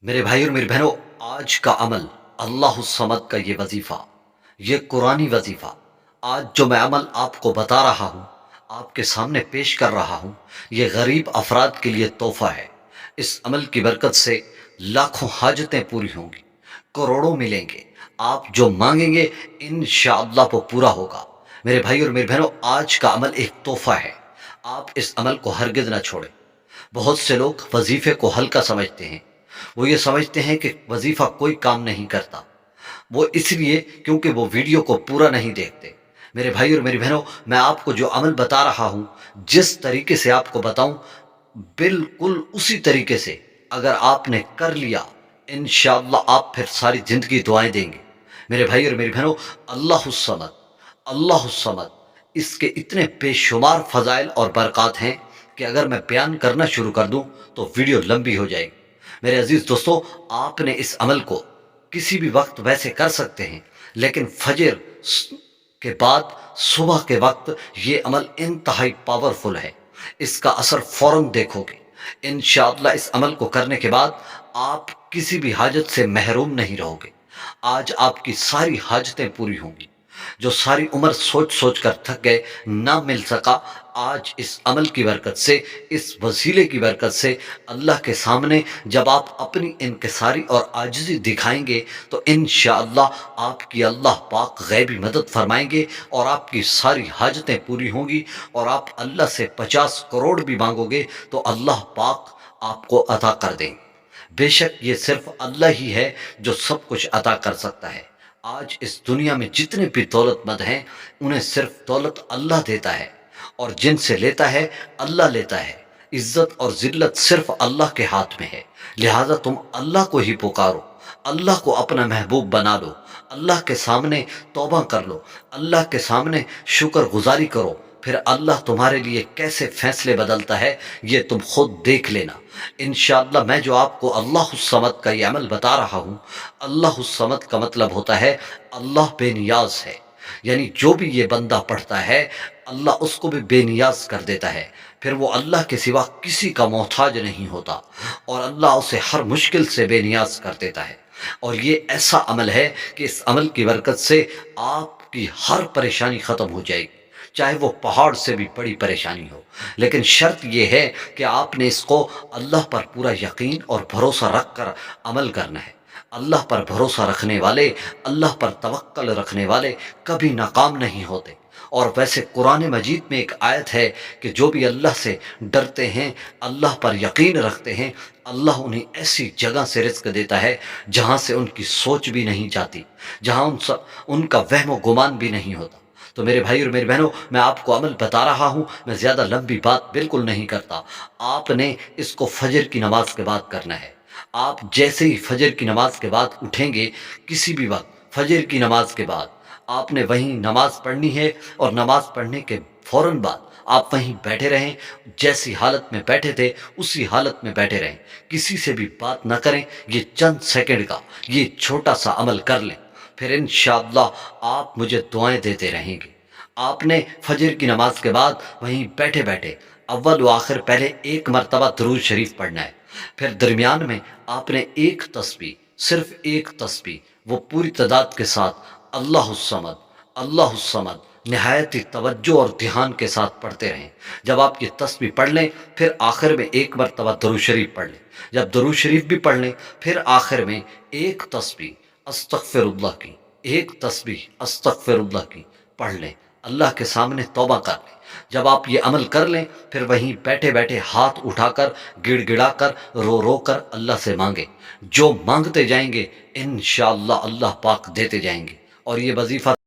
میرے بھائی اور میری بہنوں، آج کا عمل، اللہ الصمد کا یہ وظیفہ، یہ قرآنی وظیفہ، آج جو میں عمل آپ کو بتا رہا ہوں، آپ کے سامنے پیش کر رہا ہوں، یہ غریب افراد کے لیے تحفہ ہے۔ اس عمل کی برکت سے لاکھوں حاجتیں پوری ہوں گی، کروڑوں ملیں گے، آپ جو مانگیں گے انشاءاللہ وہ پورا ہوگا۔ میرے بھائی اور میری بہنوں، آج کا عمل ایک تحفہ ہے، آپ اس عمل کو ہرگز نہ چھوڑیں۔ بہت سے لوگ وظیفے کو ہلکا سمجھتے ہیں، وہ یہ سمجھتے ہیں کہ وظیفہ کوئی کام نہیں کرتا، وہ اس لیے کیونکہ وہ ویڈیو کو پورا نہیں دیکھتے۔ میرے بھائی اور میری بہنوں، میں آپ کو جو عمل بتا رہا ہوں، جس طریقے سے آپ کو بتاؤں، بالکل اسی طریقے سے اگر آپ نے کر لیا، انشاءاللہ آپ پھر ساری زندگی دعائیں دیں گے۔ میرے بھائی اور میری بہنوں، اللہ الصمد، اللہ الصمد، اس کے اتنے بے شمار فضائل اور برکات ہیں کہ اگر میں بیان کرنا شروع کر دوں تو ویڈیو لمبی ہو جائے گی۔ میرے عزیز دوستو، آپ نے اس عمل کو کسی بھی وقت ویسے کر سکتے ہیں، لیکن فجر کے بعد صبح کے وقت یہ عمل انتہائی پاورفل ہے، اس کا اثر فوراً دیکھو گے۔ انشاءاللہ اس عمل کو کرنے کے بعد آپ کسی بھی حاجت سے محروم نہیں رہو گے۔ آج آپ کی ساری حاجتیں پوری ہوں گی، جو ساری عمر سوچ سوچ کر تھک گئے، نہ مل سکا، آج اس عمل کی برکت سے، اس وسیلے کی برکت سے اللہ کے سامنے جب آپ اپنی انکساری اور عاجزی دکھائیں گے تو انشاءاللہ آپ کی اللہ پاک غیبی مدد فرمائیں گے، اور آپ کی ساری حاجتیں پوری ہوں گی، اور آپ اللہ سے 50 کروڑ بھی مانگو گے تو اللہ پاک آپ کو عطا کر دیں گے۔ بے شک یہ صرف اللہ ہی ہے جو سب کچھ عطا کر سکتا ہے۔ آج اس دنیا میں جتنے بھی دولت مند ہیں، انہیں صرف دولت اللہ دیتا ہے، اور جن سے لیتا ہے اللہ لیتا ہے۔ عزت اور ذلت صرف اللہ کے ہاتھ میں ہے، لہٰذا تم اللہ کو ہی پکارو، اللہ کو اپنا محبوب بنا لو، اللہ کے سامنے توبہ کر لو، اللہ کے سامنے شکر گزاری کرو، پھر اللہ تمہارے لیے کیسے فیصلے بدلتا ہے یہ تم خود دیکھ لینا۔ انشاءاللہ میں جو آپ کو اللہ الصمد کا یہ عمل بتا رہا ہوں، اللہ الصمد کا مطلب ہوتا ہے اللہ بے نیاز ہے، یعنی جو بھی یہ بندہ پڑھتا ہے اللہ اس کو بھی بے نیاز کر دیتا ہے، پھر وہ اللہ کے سوا کسی کا محتاج نہیں ہوتا، اور اللہ اسے ہر مشکل سے بے نیاز کر دیتا ہے۔ اور یہ ایسا عمل ہے کہ اس عمل کی برکت سے آپ کی ہر پریشانی ختم ہو جائے گی، چاہے وہ پہاڑ سے بھی بڑی پریشانی ہو، لیکن شرط یہ ہے کہ آپ نے اس کو اللہ پر پورا یقین اور بھروسہ رکھ کر عمل کرنا ہے۔ اللہ پر بھروسہ رکھنے والے، اللہ پر توکل رکھنے والے کبھی ناکام نہیں ہوتے۔ اور ویسے قرآن مجید میں ایک آیت ہے کہ جو بھی اللہ سے ڈرتے ہیں، اللہ پر یقین رکھتے ہیں، اللہ انہیں ایسی جگہ سے رزق دیتا ہے جہاں سے ان کی سوچ بھی نہیں جاتی، جہاں ان کا وہم و گمان بھی نہیں ہوتا۔ تو میرے بھائی اور میری بہنوں، میں آپ کو عمل بتا رہا ہوں، میں زیادہ لمبی بات بالکل نہیں کرتا۔ آپ نے اس کو فجر کی نماز کے بعد کرنا ہے۔ آپ جیسے ہی فجر کی نماز کے بعد اٹھیں گے، کسی بھی وقت فجر کی نماز کے بعد آپ نے وہیں نماز پڑھنی ہے، اور نماز پڑھنے کے فوراً بعد آپ وہیں بیٹھے رہیں، جیسی حالت میں بیٹھے تھے اسی حالت میں بیٹھے رہیں، کسی سے بھی بات نہ کریں۔ یہ چند سیکنڈ کا یہ چھوٹا سا عمل کر لیں، پھر انشاءاللہ آپ مجھے دعائیں دیتے رہیں گے۔ آپ نے فجر کی نماز کے بعد وہیں بیٹھے بیٹھے اول و آخر پہلے ایک مرتبہ درود شریف پڑھنا ہے، پھر درمیان میں آپ نے ایک تسبیح، صرف ایک تسبیح، وہ پوری تعداد کے ساتھ اللہ الصمد، اللہ الصمد نہایت ہی توجہ اور دھیان کے ساتھ پڑھتے رہیں۔ جب آپ یہ تسبیح پڑھ لیں، پھر آخر میں ایک مرتبہ درود شریف پڑھ لیں۔ جب درود شریف بھی پڑھ لیں، پھر آخر میں ایک تسبیح استغفر اللہ کی، ایک تسبیح استغفر اللہ کی پڑھ لیں، اللہ کے سامنے توبہ کر لیں۔ جب آپ یہ عمل کر لیں، پھر وہیں بیٹھے بیٹھے ہاتھ اٹھا کر، گڑ گڑا کر، رو رو کر اللہ سے مانگیں۔ جو مانگتے جائیں گے انشاءاللہ اللہ پاک دیتے جائیں گے۔ اور یہ وظیفہ